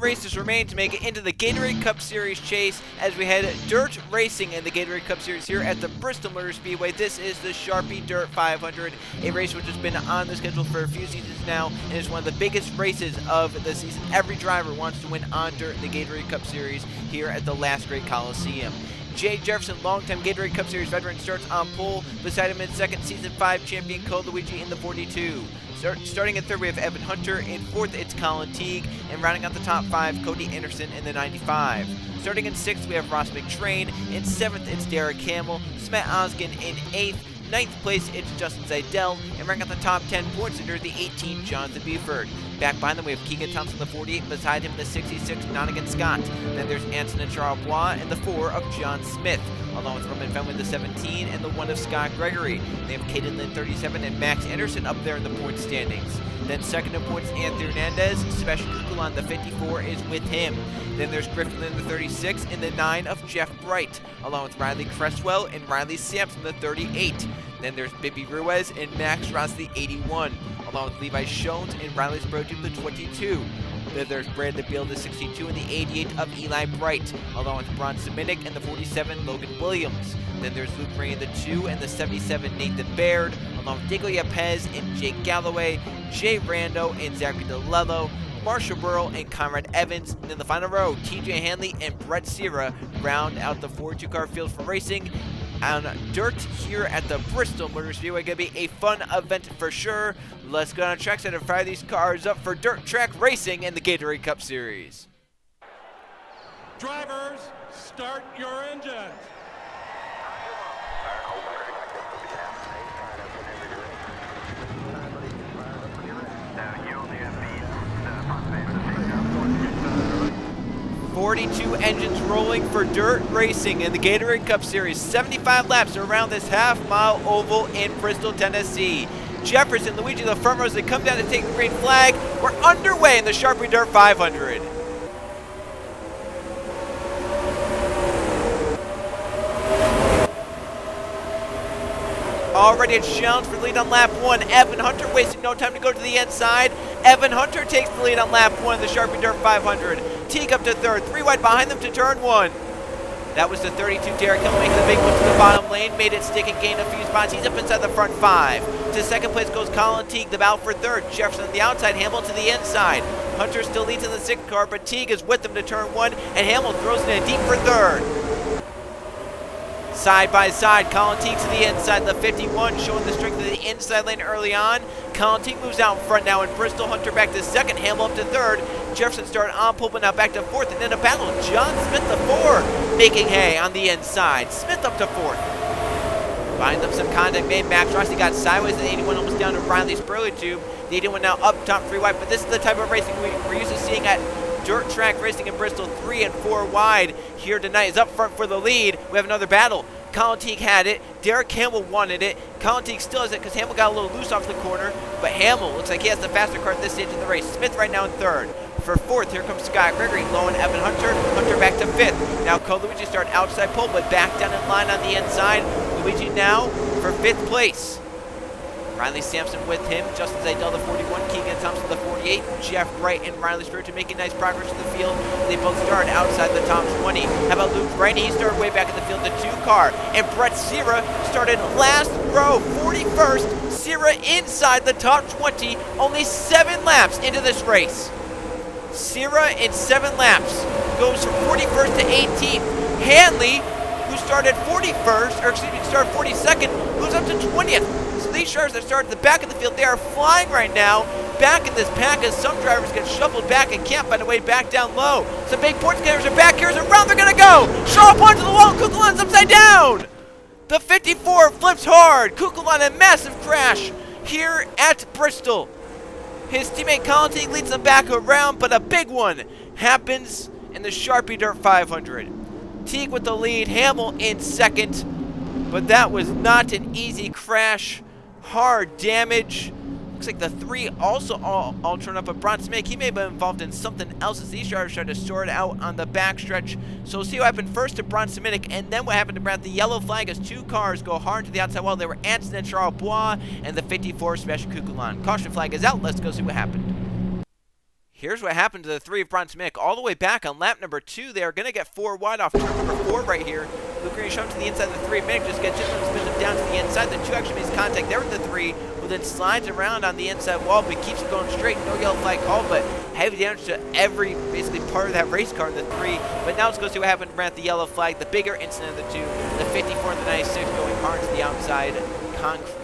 races remain to make it into the Gatorade Cup Series chase as we head dirt racing in the Gatorade Cup Series here at the Bristol Motor Speedway. This is the Sharpie Dirt 500, a race which has been on the schedule for a few seasons now and is one of the biggest races of the season. Every driver wants to win on dirt in the Gatorade Cup Series here at the Last Great Coliseum. Jay Jefferson, longtime Gatorade Cup Series veteran, starts on pole. Beside him in second, Season 5 champion Code Luigi in the 42. Starting in third, we have Evan Hunter. In fourth, it's Colin Teague. And rounding out the top 5, Cody Anderson in the 95. Starting in sixth, we have Ross McTrain. In seventh, it's Derek Hamill. Smet Oskin in eighth. Ninth place, it's Justin Seidel. And ranking out the top 10 points under the 18, Jonathan Buford. Back behind them, we have Keegan Thompson, the 48. Beside him, the 66, Nonigan Scott. Then there's Anson and Charles Bois, and the 4 of John Smith, along with Roman Fenwick, the 17, and the 1 of Scott Gregory. They have Caden Lynn, 37, and Max Anderson up there in the point standings. Then second in points, Anthony Hernandez. Sebastian Kukulon, the 54, is with him. Then there's Griffin Lynn, the 36, and the 9 of Jeff Bright, along with Riley Cresswell and Riley Sampson, the 38. Then there's Bibby Ruiz and Max Ross, the 81, along with Levi Shones and Riley Sprogin, the 22. Then there's Brandon Beal, the 62, and the 88 of Eli Bright, along with Bronson Minnick and the 47, Logan Williams. Then there's Luke Ray, the 2, and the 77, Nathan Baird, along with Diego Yapez and Jake Galloway, Jay Rando and Zachary DeLello, Marshall Burrow and Conrad Evans. And in the final row, TJ Hanley and Brett Sierra round out the 42-car field for racing on dirt here at the Bristol Motor Speedway. Gonna be a fun event for sure. Let's go on trackside and fire these cars up for dirt track racing in the Gatorade Cup Series. Drivers, start your engines. .42 engines rolling for dirt racing in the Gatorade Cup Series. 75 laps around this half-mile oval in Bristol, Tennessee. Jefferson, Luigi, the front rows, they come down to take the green flag. We're underway in the Sharpie Dirt 500. Already it's challenge for the lead on lap 1. Evan Hunter wasting no time to go to the inside. Evan Hunter takes the lead on lap 1 of the Sharpie Dirt 500. Teague up to third, 3 wide behind them to turn 1. That was the 32, Derek Hill making the big move to the bottom lane, made it stick and gained a few spots. He's up inside the front 5. To second place goes Colin Teague, the battle for third. Jefferson on the outside, Hamill to the inside. Hunter still leads in the 6th car, but Teague is with them to turn 1, and Hamill throws it in deep for third. Side by side, Colin Teague to the inside, the 51, showing the strength of the inside lane early on. Colin Teague moves out in front now in Bristol. Hunter back to second, Hamill up to third. Jefferson started on pole, but now back to fourth, and then a battle. John Smith, the 4, making hay on the inside. Smith up to fourth. Behind them, some contact made. Max Rossi got sideways, and 81 almost down to Riley's Burley tube. The 81 now up top, 3 wide, but this is the type of racing we're used to seeing at dirt track racing in Bristol. 3 and 4 wide here tonight is up front for the lead. We have another battle. Colin Teague had it. Derek Hamill wanted it. Colin Teague still has it because Hamill got a little loose off the corner. But Hamill looks like he has the faster car at this stage of the race. Smith right now in third. For fourth, here comes Scott Gregory, low and Evan Hunter. Hunter back to fifth. Now Luigi start outside pole, but back down in line on the inside. Luigi now for 5th place. Riley Sampson with him, Justin Zaydell, the 41, Keegan Thompson, the 48, Jeff Wright and Riley Sprogin making nice progress in the field. They both started outside the top 20. How about Luke Wright? He started way back in the field, the 2 car. And Brett Sierra started last row, 41st. Sierra inside the top 20, only 7 laps into this race. Sierra in 7 laps goes from 41st to 18th. Hanley, who started 41st, or excuse me, started 42nd, moves up to 20th. These drivers that started at the back of the field, they are flying right now back in this pack as some drivers get shuffled back and can't find a way back down low. Some big point getters are back. Here's a round they're going to go. Sharp onto the wall. Kukulon's upside down. The 54 flips hard. Kukulon, a massive crash here at Bristol. His teammate Colin Teague leads them back around, but a big one happens in the Sharpie Dirt 500. Teague with the lead, Hamill in second, but that was not an easy crash. Hard damage. Looks like the 3 also all turned up, but Bronson Minnick, he may have been involved in something else as these drivers tried to sort it out on the backstretch. So we'll see what happened first to Bronson Minnick, and then what happened to Brad. The yellow flag as 2 cars go hard to the outside wall. They were Anson and Charles Bois, and the 54 Sebastian Kukulon. Caution flag is out. Let's go see what happened. Here's what happened to the 3 of Bronson Mick. All the way back on lap number 2, they are going to get 4 wide off turn number 4 right here. Luke Green shoved to the inside of the 3. Mick just gets him and spins him down to the inside. The 2 actually makes contact there with the 3, who then slides around on the inside wall, but keeps it going straight. No yellow flag called, but heavy damage to every basically part of that race car in the 3. But now let's go see what happened around the yellow flag. The bigger incident of the 2, the 54 and the 96 going hard to the outside concrete.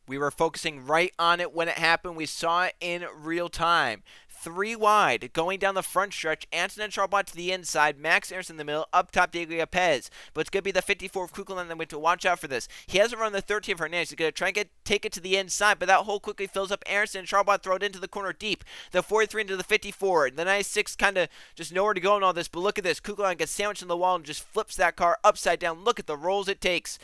We were focusing right on it when it happened. We saw it in real time. 3 wide, going down the front stretch. Anton and Charbot to the inside. Max Aaronson in the middle. Up top, Diego Pez. But it's going to be the 54 of Kukulon that went to watch out for this. He hasn't run the 13 of Hernandez. He's going to try and take it to the inside, but that hole quickly fills up. Aaronson and Charbot throw it into the corner deep. The 43 into the 54. The 96 kind of just nowhere to go in all this, but look at this. Kukulon gets sandwiched in the wall and just flips that car upside down. Look at the rolls it takes.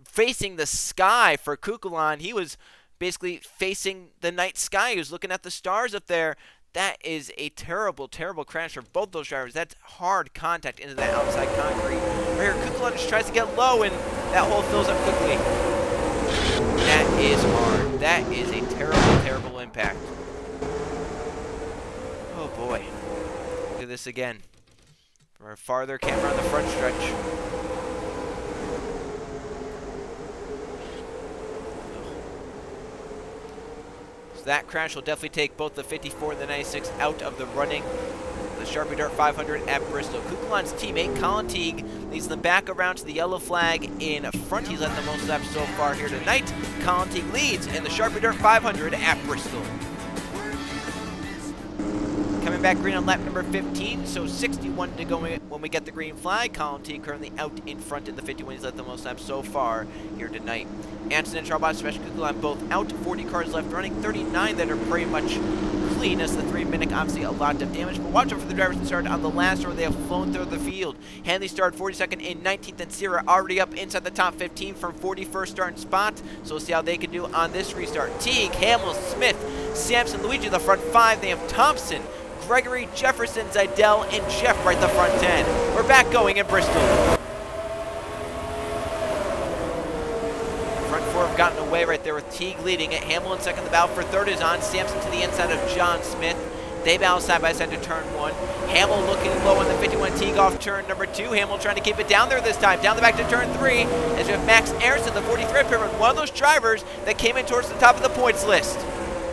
Facing the sky for Kukulon. He was basically facing the night sky. He was looking at the stars up there. That is a terrible, terrible crash for both those drivers. That's hard contact into that outside concrete. Right here, Kukulon just tries to get low, and that hole fills up quickly. That is hard. That is a terrible, terrible impact. Oh, boy. Look at this again. From our farther camera on the front stretch. That crash will definitely take both the 54 and the 96 out of the running. The Sharpie Dart 500 at Bristol. Kukulon's teammate, Colin Teague, leads them back around to the yellow flag in front. He's led the most laps so far here tonight. Colin Teague leads in the Sharpie Dart 500 at Bristol. Coming back green on lap number 15, so 61 to go when we get the green flag. Colin Teague currently out in front in the 51. He's led the most laps so far here tonight. Anson and Charbot, Special Kukulon both out. 40 cars left running, 39 that are pretty much clean as the 3-minute, obviously a lot of damage. But watch out for the drivers that started on the last row. They have flown through the field. Hanley started 42nd in 19th, and Sierra already up inside the top 15 from 41st starting spot. So we'll see how they can do on this restart. Teague, Hamill, Smith, Sampson, Luigi, the front 5. They have Thompson, Gregory, Jefferson, Zidell, and Jeff right the front 10. We're back going in Bristol. Front 4 have gotten away right there with Teague leading it. Hamill in second. The battle for third is on. Sampson to the inside of John Smith. They battle side by side to turn 1. Hamill looking low on the 51. Teague off turn number 2. Hamill trying to keep it down there this time. Down the back to turn 3. As we have Max Aaronson, the 43 pyramid, one of those drivers that came in towards the top of the points list.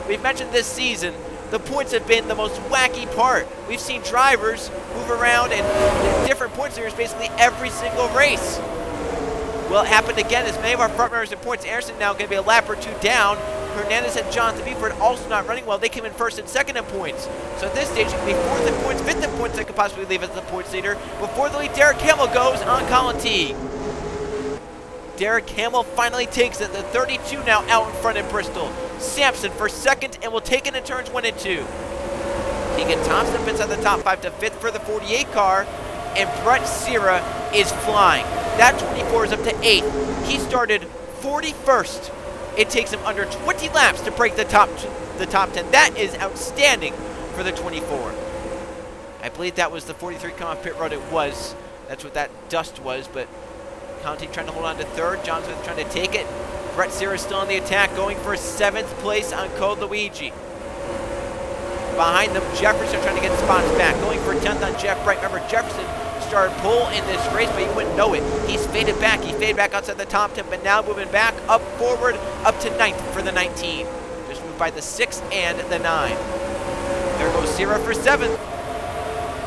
We've mentioned this season, the points have been the most wacky part. We've seen drivers move around in different points leaders basically every single race. Well, it happened again as many of our front runners in points. Aaronson now going to be a lap or 2 down. Hernandez and Jonathan Buford also not running well. They came in first and second in points. So at this stage, it can be 4th in points, 5th in points that could possibly leave as the points leader. Before the lead, Derek Hamill goes on Colin Teague. Derek Hamill finally takes it. The 32 now out in front in Bristol. Sampson for second and will take it in turns 1 and 2. Keegan Thompson fits at the top 5 to 5th for the 48 car. And Brett Sierra is flying. That 24 is up to 8th. He started 41st. It takes him under 20 laps to break the top 10. That is outstanding for the 24. I believe that was the 43 come off pit road. It was. That's what that dust was. But Conti trying to hold on to third. John Smith trying to take it. Brett Sierra still on the attack, going for 7th place on Code Luigi. Behind them, Jefferson trying to get spots back, going for 10th on Jeff Bright. Remember, Jefferson started pole in this race, but you wouldn't know it. He's faded back. He faded back outside the top 10, but now moving back, up forward, up to 9th for the 19. Just moved by the 6 and the 9. There goes Sierra for 7th.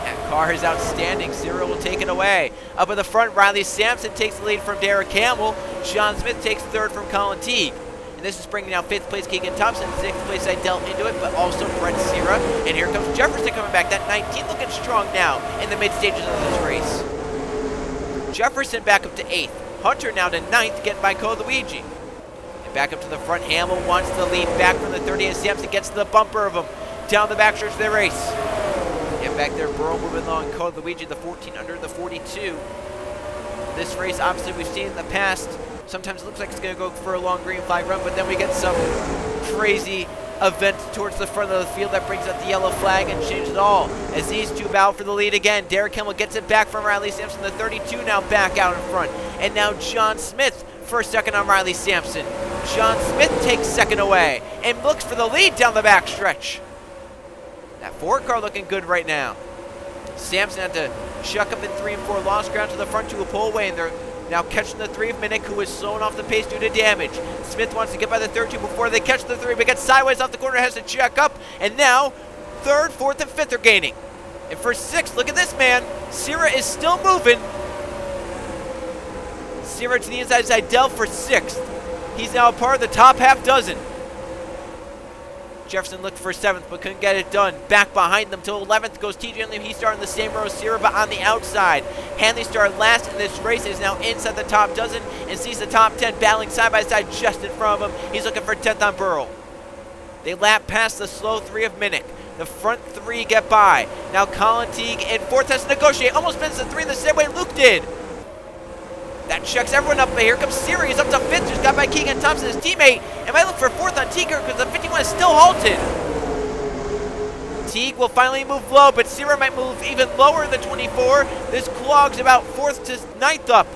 That car is outstanding. Sierra will take it away. Up at the front, Riley Sampson takes the lead from Derek Hamill. John Smith takes 3rd from Colin Teague. And this is bringing now 5th place Keegan Thompson, 6th place Idell into it, but also Brett Sierra. And here comes Jefferson coming back. That 19 looking strong now in the mid stages of this race. Jefferson back up to 8th. Hunter now to 9th, getting by Code Luigi. And back up to the front, Hamill wants the lead back from the 30, and Sampson gets to the bumper of him down the back stretch of the race. And back there, Burrow moving along Code Luigi, the 14 under the 42. This race, obviously, we've seen in the past. Sometimes it looks like it's going to go for a long green flag run, but then we get some crazy event towards the front of the field that brings out the yellow flag and changes it all. As these two battle for the lead again, Derek Hamill gets it back from Riley Sampson, the 32 now back out in front. And now John Smith for second on Riley Sampson. John Smith takes second away and looks for the lead down the back stretch. That 4 car looking good right now. Sampson had to chuck up in 3 and 4, lost ground to the front to a pull away, and they're now catching the 3 of Minnick, who is slowing off the pace due to damage. Smith wants to get by the 3rd 2 before they catch the 3, but gets sideways off the corner, has to check up, and now 3rd, 4th, and 5th are gaining. And for 6th, look at this man. Sierra is still moving. Sierra to the inside, Zidell for 6th. He's now a part of the top half dozen. Jefferson looked for 7th, but couldn't get it done. Back behind them till 11th goes TJ Hanley. He started in the same row as Sierra, but on the outside. Hanley started last in this race, is now inside the top dozen, and sees the top 10 battling side by side just in front of him. He's looking for 10th on Burrow. They lap past the slow 3 of Minnick. The front 3 get by. Now Colin Teague in 4th has to negotiate. Almost spins the 3 the same way Luke did. That checks everyone up, but here comes Sierra. He's up to 5th, just got by Keegan Thompson, his teammate. And might look for 4th on Teague because the 51 is still halted. Teague will finally move low, but Sierra might move even lower in the 24. This clogs about 4th to 9th up.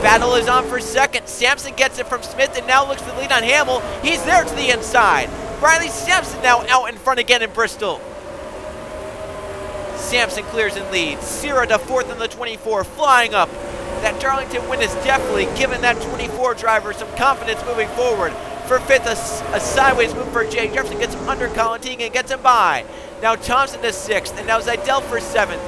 Battle is on for 2nd. Sampson gets it from Smith and now looks for the lead on Hamill. He's there to the inside. Riley Sampson now out in front again in Bristol. Sampson clears and leads. Sierra to 4th in the 24, flying up. That Darlington win is definitely giving that 24 driver some confidence moving forward. For 5th, a sideways move for Jay Jefferson, gets him under Colin Teague and gets him by. Now Thompson to 6th, and now Zidell for 7th.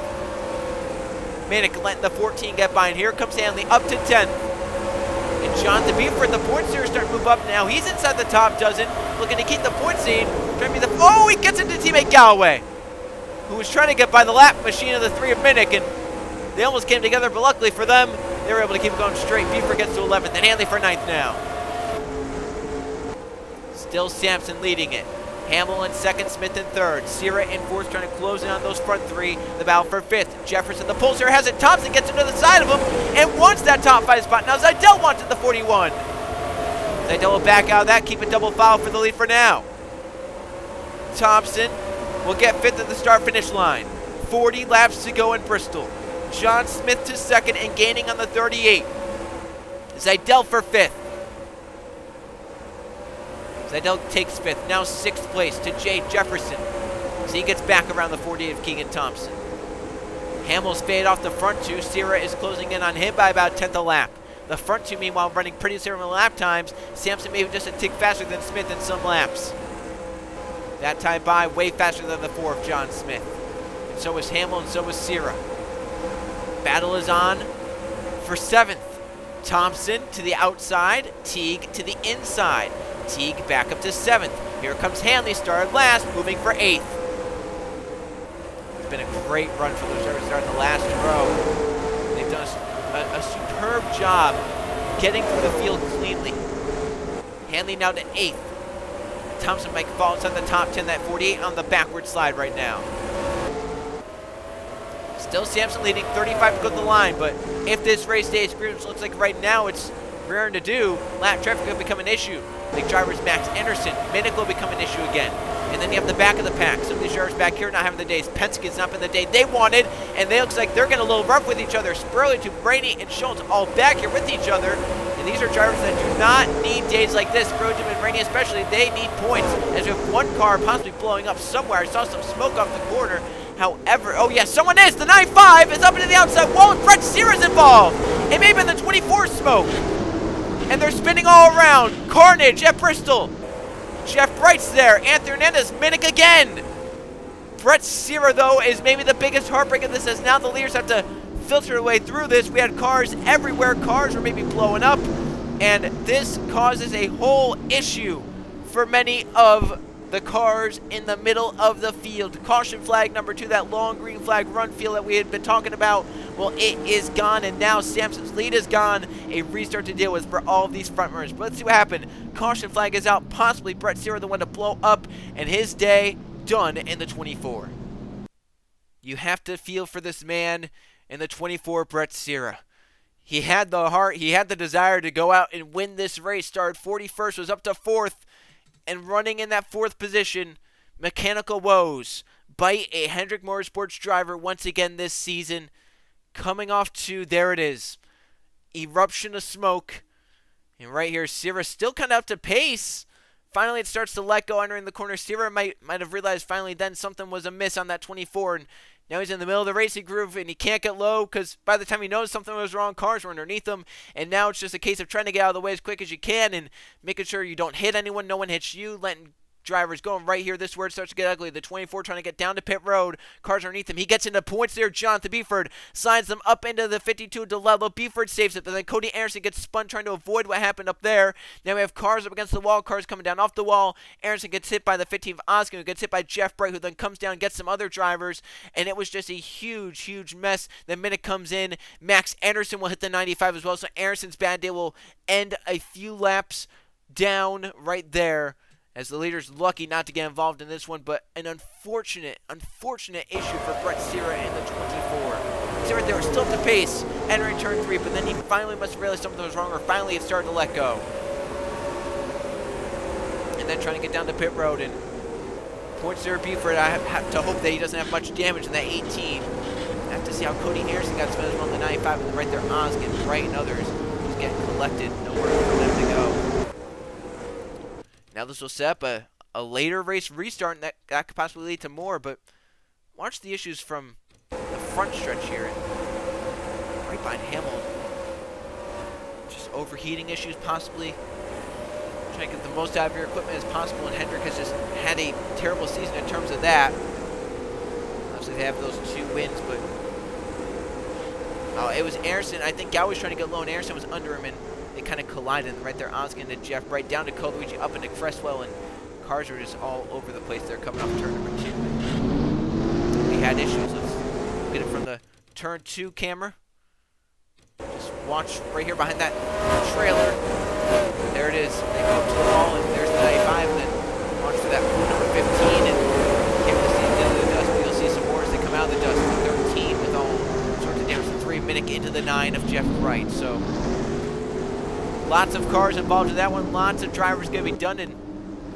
Minnick letting the 14 get by, and here comes Hanley up to 10th. And John DeBeef, the points here start to move up now. He's inside the top dozen, looking to keep the point scene. Trying to be oh, he gets into teammate Galloway, who was trying to get by the lap machine of the 3 of Minnick, and they almost came together, but luckily for them, they were able to keep going straight. Beaver gets to 11th, and Hanley for 9th now. Still Sampson leading it. Hamill in 2nd, Smith in 3rd. Sierra in 4th, trying to close in on those front 3. The battle for 5th. Jefferson, the pulser, has it. Thompson gets him to the side of him and wants that top 5 spot. Now Zidell wanted the 41. Zidell will back out of that, keep a double foul for the lead for now. Thompson will get 5th at the start-finish line. 40 laps to go in Bristol. John Smith to 2nd and gaining on the 38. Zidell for 5th. Zidell takes 5th, now 6th place to Jay Jefferson. So he gets back around the 48 of Keegan Thompson. Hamill's faded off the front 2. Sierra is closing in on him by about 10th a lap. The front 2, meanwhile, running pretty similar lap times. Sampson maybe just a tick faster than Smith in some laps. That time by way faster than the 4 of John Smith. And so is Hamill and so is Sierra. Battle is on for 7th. Thompson to the outside, Teague to the inside. Teague back up to 7th. Here comes Hanley, started last, moving for 8th. It's been a great run for those drivers starting the last row. They've done a superb job getting through the field cleanly. Hanley now to 8th. Thompson might fall inside the top 10, that 48 on the backward slide right now. Still Sampson leading, 35 to go to the line, but if this race stays green, which looks like right now it's raring to do, lap traffic will become an issue. Big drivers Max Anderson, Minnick will become an issue again. And then you have the back of the pack. Some of these drivers back here not having the days. Penske's not been the day they wanted, and they looks like they're getting a little rough with each other. Spurley to Brainy and Schultz all back here with each other. And these are drivers that do not need days like this. Spurley and Brainy especially, they need points. As we have one car possibly blowing up somewhere. I saw some smoke off the corner. However, oh yeah, someone is. The 9.5 is up into the outside wall, and Brett Sierra's involved. It may have been the 24 smoke. And they're spinning all around. Carnage at Bristol. Jeff Bright's there. Anthony Hernandez, Minnick again. Brett Sierra, though, is maybe the biggest heartbreak of this, as now the leaders have to filter their way through this. We had cars everywhere. Cars were maybe blowing up. And this causes a whole issue for many of the cars in the middle of the field. Caution flag number 2, that long green flag run field that we had been talking about, well, it is gone, and now Sampson's lead is gone. A restart to deal with for all of these front runners. But let's see what happened. Caution flag is out, possibly Brett Sierra the one to blow up, and his day done in the 24. You have to feel for this man in the 24, Brett Sierra. He had the heart, he had the desire to go out and win this race. Started 41st, was up to 4th, and running in that 4th position. Mechanical woes bite a Hendrick Motorsports driver once again this season. Coming off to, there it is, eruption of smoke. And right here, Sierra still kind of up to pace Finally, it starts to let go entering the corner. Sierra might have realized finally then something was amiss on that 24, and now he's in the middle of the racing groove, and he can't get low because by the time he knows something was wrong, cars were underneath him, and now it's just a case of trying to get out of the way as quick as you can and making sure you don't hit anyone, no one hits you, letting drivers going right here. This is where it starts to get ugly. The 24 trying to get down to pit road. Cars underneath him. He gets into points there. Jonathan Beeford slides them up into the 52 DeLello. Beeford saves it, but then Cody Aronson gets spun trying to avoid what happened up there. Now we have cars up against the wall. Cars coming down off the wall. Aronson gets hit by the 15 of Oscar, who gets hit by Jeff Bright, who then comes down and gets some other drivers, and it was just a huge, huge mess. The minute comes in. Max Anderson will hit the 95 as well, so Aaronson's bad day will end a few laps down right there, as the leader's lucky not to get involved in this one, but an unfortunate issue for Brett Sierra in the 24. Sierra there was still up the pace, entering turn 3, but then he finally must have realized something was wrong, or finally it started to let go. And then trying to get down to pit road, and points there Buford. I have to hope that he doesn't have much damage in that 18. I have to see how Cody Anderson got spent on the 95, and then right there Oskin, Bright, and others just getting collected. Nowhere for them to go. Now this will set up a later race restart, and that could possibly lead to more, but watch the issues from the front stretch here. Right behind Hamill. Just overheating issues possibly. Trying to get the most out of your equipment as possible, and Hendrick has just had a terrible season in terms of that. Obviously they have those 2 wins, but it was Aronson. I think Gow was trying to get low, and Aronson was under him, and they kind of collided. Right there, Oskin to Jeff Bright, down to Luigi, up into Cresswell, and cars were just all over the place there coming off turn number 2. We had issues. Let's get it from the turn 2 camera. Just watch right here behind that trailer. There it is. They go up to the wall, and there's the 95, and then watch for that number 15, and can't really see it into the dust, but you'll see some more as they come out of the dust. The 13 with all sorts of damage. The 3 minute into the 9 of Jeff Bright. So lots of cars involved in that one. Lots of drivers going to be done, and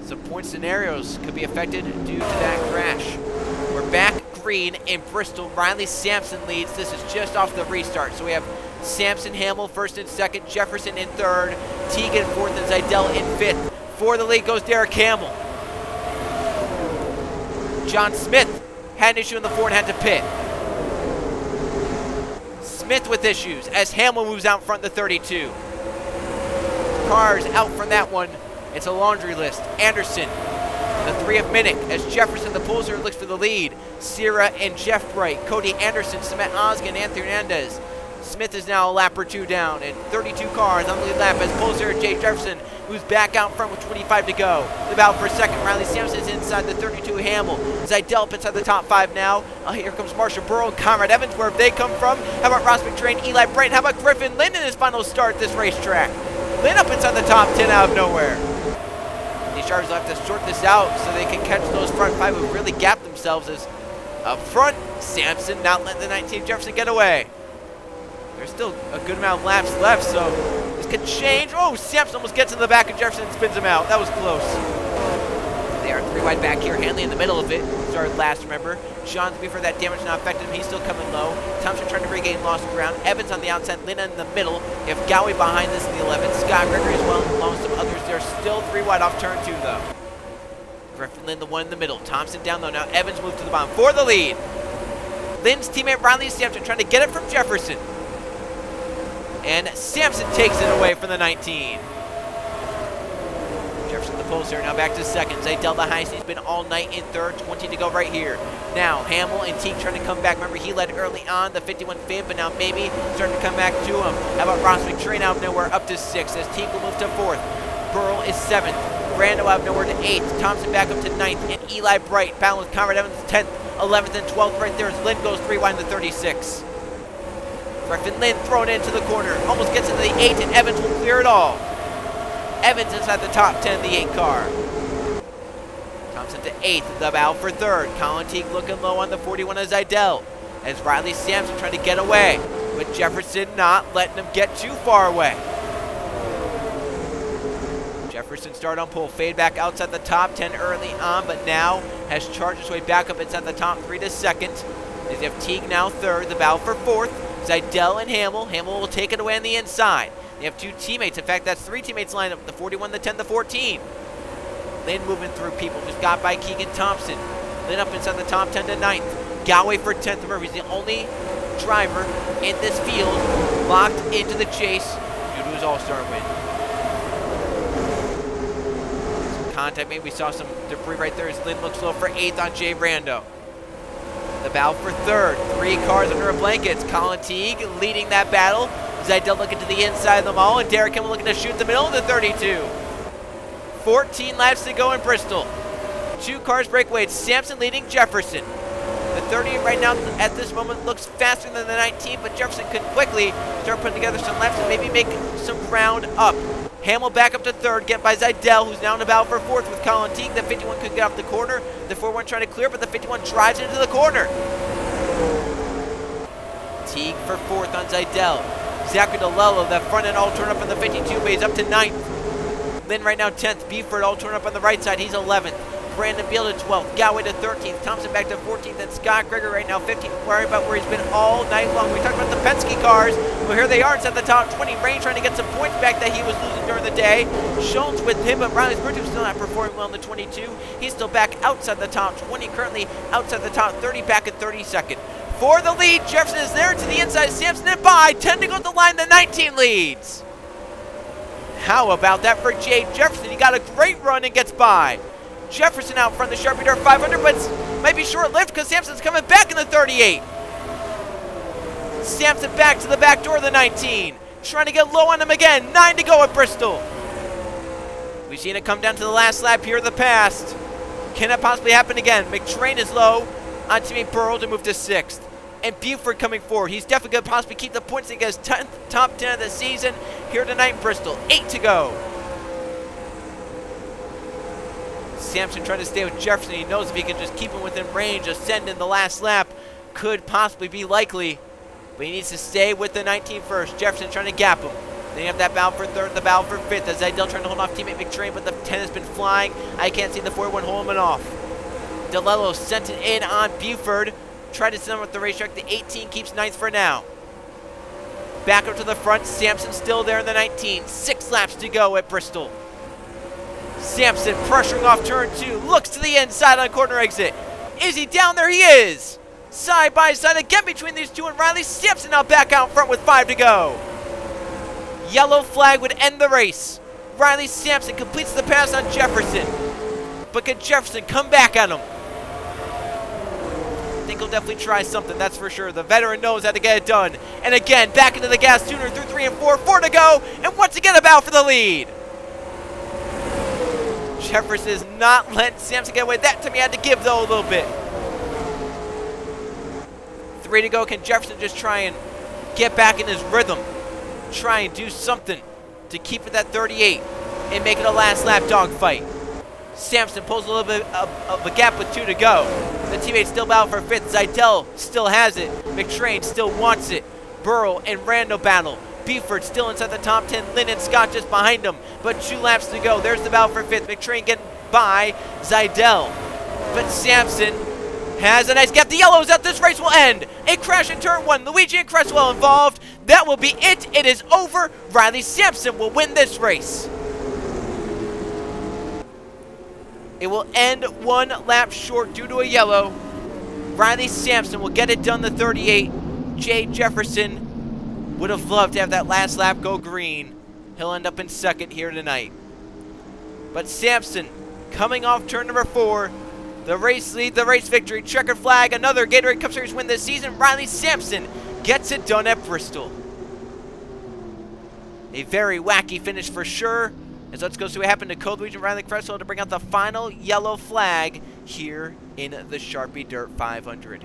some point scenarios could be affected due to that crash. We're back green in Bristol. Riley Sampson leads. This is just off the restart. So we have Sampson, Hamill first and second, Jefferson in third, Teague in fourth, and Zidell in fifth. For the lead goes Derek Hamill. John Smith had an issue in the 4 and had to pit. Smith with issues as Hamill moves out in front of the 32. Cars out from that one. It's a laundry list. Anderson, the 3 of Minnick, as Jefferson, the pulser, looks for the lead. Sierra and Jeff Bright, Cody Anderson, Samet Oskin, Anthony Hernandez. Smith is now a lap or 2 down, and 32 cars on the lead lap as pulser Jay Jefferson, who's back out in front with 25 to go. The battle for second. Riley Sampson is inside the 32 Hamill. Zidell up inside the top 5 now. Here comes Marshall Burrow and Conrad Evans. Where have they come from? How about Ross McTrain, Eli Bright? How about Griffin Lynn in his final start at this racetrack? Lynn up inside the top 10 out of nowhere. These drivers will have to sort this out so they can catch those front 5 who really gapped themselves. As up front, Sampson not letting the 19 Jefferson get away. There's still a good amount of laps left, so this could change. Oh, Sampson almost gets in the back of Jefferson and spins him out. That was close. They are 3 wide back here. Hanley in the middle of it. Started last, remember. Sean's before that damage not affected him. He's still coming low. Thompson trying to regain lost ground. Evans on the outside. Lynn in the middle. You have Gowie behind this in the 11th. Scott Gregory as well, along with some others. They're still 3 wide off turn 2, though. Griffin Lynn, the one in the middle. Thompson down low. Now Evans moved to the bottom for the lead. Lynn's teammate Riley Sampson trying to get it from Jefferson. And Sampson takes it away from the 19. Jefferson the pulser, now back to second. Zidell the highest, he's been all night in third, 20 to go right here. Now Hamill and Teague trying to come back. Remember, he led early on, the 51 Fib, but now maybe starting to come back to him. How about Ross McTrain out of nowhere, up to 6, as Teague will move to 4th. Burl is 7th. Brando out of nowhere to 8th. Thompson back up to 9th. And Eli Bright battling with Conrad Evans 10th, 11th, and 12th right there as Lynn goes 3 wide in the 36. Griffin Lynn thrown into the corner. Almost gets into the 8, and Evans will clear it all. Evans inside the top 10, the 8 car. Thompson to 8th, the battle for 3rd. Colin Teague looking low on the 41 as Zidell. As Riley Sampson trying to get away. But Jefferson not letting him get too far away. Jefferson start on pole, fade back outside the top 10 early on, but now has charged his way back up inside the top 3 to 2nd. As you have Teague now 3rd, the battle for 4th. Zidell and Hamill. Hamill will take it away on the inside. They have 2 teammates. In fact, that's 3 teammates lined up. The 41, the 10, the 14. Lynn moving through people. Just got by Keegan Thompson. Lynn up inside the top 10 to 9th. Galway for 10th. Remember, he's the only driver in this field locked into the chase due to his all-star win. Some contact, maybe we saw some debris right there as Lynn looks low for 8th on Jay Rando. The battle for 3rd. 3 cars under a blanket. Colin Teague leading that battle. Zidell looking to the inside of them all, and Derek Kimmel looking to shoot the middle of the 32. 14 laps to go in Bristol. 2 cars break away. It's Sampson leading Jefferson. The 38 right now at this moment looks faster than the 19, but Jefferson could quickly start putting together some laps and maybe make some ground up. Hamill back up to 3rd, get by Zidell, who's now in the battle for 4th with Colin Teague. The 51 could get off the corner. The 41 trying to clear, but the 51 drives into the corner. Teague for 4th on Zidell. Zachary DeLello, that front end all turn up on the 52, but he's up to 9th. Lynn right now 10th. Beeford all turn up on the right side. He's 11th. Brandon Beal to 12th. Galway to 13th. Thompson back to 14th. And Scott Greger right now 15th. Worry about where he's been all night long. We talked about the Penske cars. Well, here they are inside the top 20 range, trying to get some points back that he was losing during the day. Schoen's with him, but Riley Spurgeon's still not performing well in the 22. He's still back outside the top 20. Currently outside the top 30, back at 32nd. For the lead, Jefferson is there to the inside. Sampson and by. 10 to go at the line. The 19 leads. How about that for Jay Jefferson? He got a great run and gets by. Jefferson out front, the Sharpie Dart 500, but might be short-lived because Sampson's coming back in the 38. Sampson back to the back door of the 19. Trying to get low on him again. 9 to go at Bristol. We've seen it come down to the last lap here in the past. Can that possibly happen again? McTrain is low on teammate Burrow to move to 6th. And Buford coming forward. He's definitely going to possibly keep the points and get his 10th, top 10 of the season here tonight in Bristol. 8 to go. Sampson trying to stay with Jefferson. He knows if he can just keep him within range, ascend in the last lap could possibly be likely. But he needs to stay with the 19 first. Jefferson trying to gap him. Then you have that battle for 3rd, the battle for 5th. As Zidell trying to hold off teammate McTrain, but the 10 has been flying. I can't see the 41 holding him off. DeLello sent it in on Buford. Tried to send him with the racetrack. The 18 keeps 9th for now. Back up to the front. Sampson still there in the 19. 6 laps to go at Bristol. Sampson pressuring off turn 2. Looks to the inside on corner exit. Is he down there? He is. Side by side again between these two and Riley. Sampson now back out front with 5 to go. Yellow flag would end the race. Riley Sampson completes the pass on Jefferson. But can Jefferson come back at him? I think he'll definitely try something, that's for sure. The veteran knows how to get it done. And again, back into the gas tuner through 3 and 4. 4 to go. And once again, a battle for the lead. Jefferson is not letting Sampson get away. That time he had to give, though, a little bit. 3 to go. Can Jefferson just try and get back in his rhythm? Try and do something to keep it at 38 and make it a last lap dogfight. Sampson pulls a little bit of a gap with 2 to go. The teammates still battle for 5th. Zidell still has it. McTrain still wants it. Burrow and Rando battle. Buford still inside the top 10. Lynn and Scott just behind him. But 2 laps to go. There's the battle for 5th. McTrain getting by Zidell. But Sampson has a nice gap. The yellows out. This race will end. A crash in turn 1. Luigi and Cresswell involved. That will be it. It is over. Riley Sampson will win this race. It will end 1 lap short due to a yellow. Riley Sampson will get it done the 38. Jay Jefferson would have loved to have that last lap go green. He'll end up in 2nd here tonight. But Sampson coming off turn number 4. The race lead, the race victory. Checkered flag, another Gatorade Cup Series win this season. Riley Sampson gets it done at Bristol. A very wacky finish for sure. As let's go see what happened to Code Luigi and Riley Cresswell to bring out the final yellow flag here in the Sharpie Dirt 500.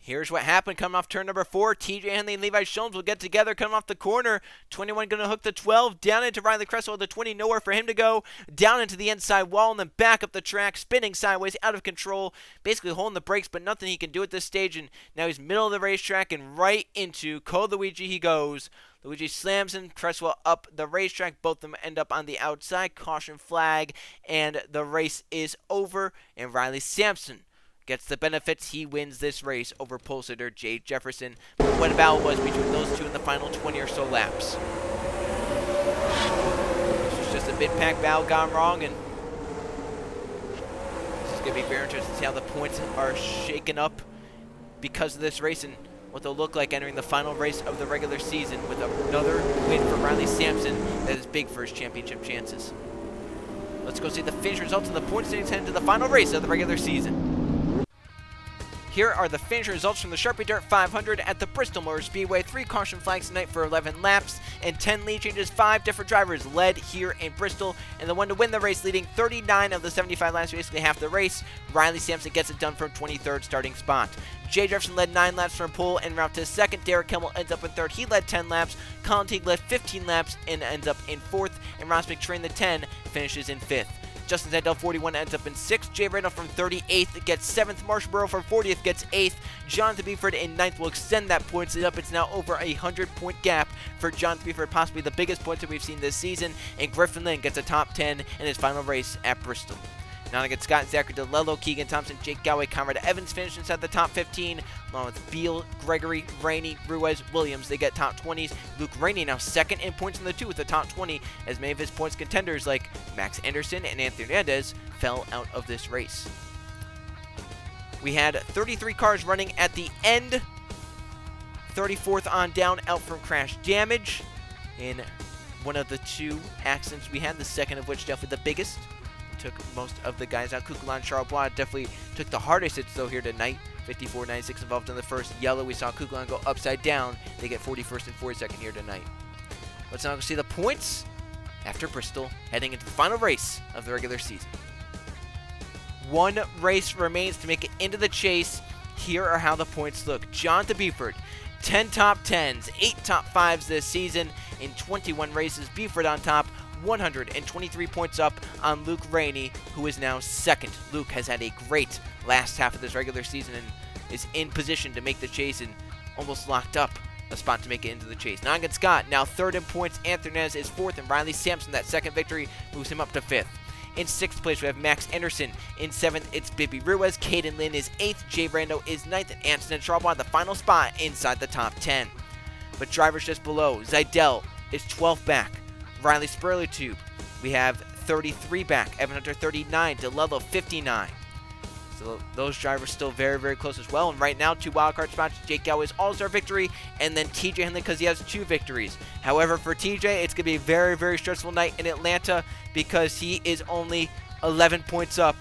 Here's what happened coming off turn number 4. TJ Henley and Levi Schoens will get together coming off the corner. 21 going to hook the 12. Down into Riley Cresswell. The 20, nowhere for him to go. Down into the inside wall and then back up the track. Spinning sideways, out of control. Basically holding the brakes, but nothing he can do at this stage. And now he's middle of the racetrack and right into Code Luigi he goes. Luigi slams him, Cresswell up the racetrack. Both of them end up on the outside. Caution flag, and the race is over. And Riley Sampson gets the benefits. He wins this race over pole sitter Jay Jefferson. But what a battle was between those two in the final 20 or so laps. This was just a mid-pack battle gone wrong, and going to be very interesting to see how the points are shaken up because of this race and what they'll look like entering the final race of the regular season with another win for Riley Sampson that is big for his championship chances. Let's go see the finish results and the point standings heading to the final race of the regular season. Here are the finish results from the Sharpie Dirt 500 at the Bristol Motor Speedway. 3 caution flags tonight for 11 laps and 10 lead changes. 5 different drivers led here in Bristol, and the one to win the race, leading 39 of the 75 laps, basically half the race. Riley Sampson gets it done from 23rd starting spot. Jay Jefferson led 9 laps from pole and route to second. Derek Kimmel ends up in third. He led 10 laps. Colin Teague led 15 laps and ends up in fourth. And Ross McTrain, the 10, finishes in fifth. Justin Zedell, 41, ends up in 6th. Jay Randall from 38th gets 7th. Marshall Burrow from 40th gets 8th. Jonathan Beeford in 9th will extend that points up. It's now over a 100-point gap for Jonathan Beeford, possibly the biggest points that we've seen this season. And Griffin Lynn gets a top 10 in his final race at Bristol. Nonigan Scott, Zachary DeLello, Keegan Thompson, Jake Galloway, Conrad Evans finish inside the top 15, along with Beal, Gregory, Rainey, Ruiz, Williams. They get top 20s. Luke Rainey now second in points in the 2 with the top 20, as many of his points contenders like Max Anderson and Anthony Hernandez fell out of this race. We had 33 cars running at the end, 34th on down, out from crash damage in one of the 2 accidents we had, the second of which definitely the biggest. Took most of the guys out. Kukulan Charlebois definitely took the hardest hits though here tonight. 54.96 involved in the first yellow. We saw Kukulan go upside down. They get 41st and 42nd here tonight. Let's now go see the points after Bristol, heading into the final race of the regular season. 1 race remains to make it into the chase. Here are how the points look. Jonathan Beeford, 10 top 10s, 8 top 5s this season in 21 races. Beeford on top, 123 points up on Luke Rainey, who is now second. Luke has had a great last half of this regular season and is in position to make the chase and almost locked up a spot to make it into the chase. Nonigan Scott now third in points. Anthony Hernandez is fourth, and Riley Sampson, that second victory, moves him up to fifth. In 6th place, we have Max Anderson. In 7th, it's Bibby Ruiz. Caden Lynn is 8th. Jay Brando is 9th. And Anson Charlebois, the final spot inside the top 10. But drivers just below. Zidell is 12th back. Riley Spurley-Tube, we have 33 back. Evan Hunter 39. DeLello 59. So those drivers still very, very close as well. And right now, 2 wildcard spots. Jake Galloway's all-star victory, and then TJ Henley because he has 2 victories. However, for TJ, it's going to be a very, very stressful night in Atlanta because he is only 11 points up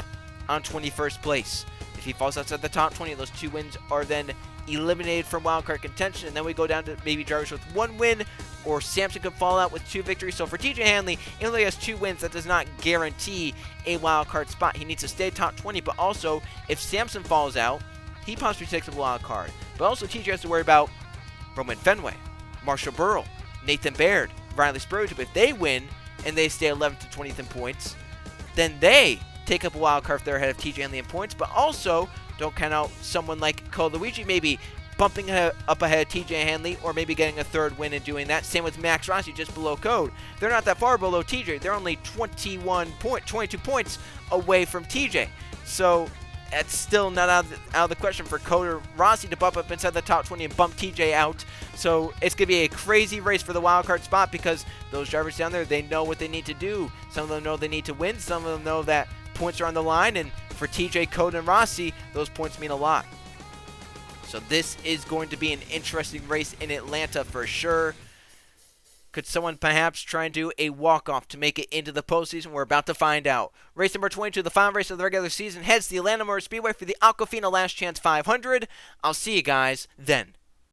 on 21st place. If he falls outside the top 20, those 2 wins are then eliminated from wildcard contention, and then we go down to maybe drivers with 1 win, or Sampson could fall out with 2 victories. So for TJ Hanley, he only has 2 wins. That does not guarantee a wildcard spot. He needs to stay top 20, but also if Sampson falls out, he possibly takes a wildcard. But also TJ has to worry about Roman Fenway, Marshall Burrow, Nathan Baird, Riley Spurgeon. But if they win and they stay 11th to 20th in points, then they take up a wildcard if they're ahead of TJ Hanley in points. But also don't count out someone like Cole Luigi, maybe bumping up ahead of TJ Hanley, or maybe getting a 3rd win and doing that. Same with Max Rossi, just below Code. They're not that far below TJ. They're only 22 points away from TJ. So that's still not out of the question for Code or Rossi to bump up inside the top 20 and bump TJ out. So it's going to be a crazy race for the wildcard spot because those drivers down there, they know what they need to do. Some of them know they need to win. Some of them know that points are on the line. And for TJ, Code, and Rossi, those points mean a lot. So this is going to be an interesting race in Atlanta for sure. Could someone perhaps try and do a walk-off to make it into the postseason? We're about to find out. Race number 22, the final race of the regular season, heads to the Atlanta Motor Speedway for the Aquafina Last Chance 500. I'll see you guys then.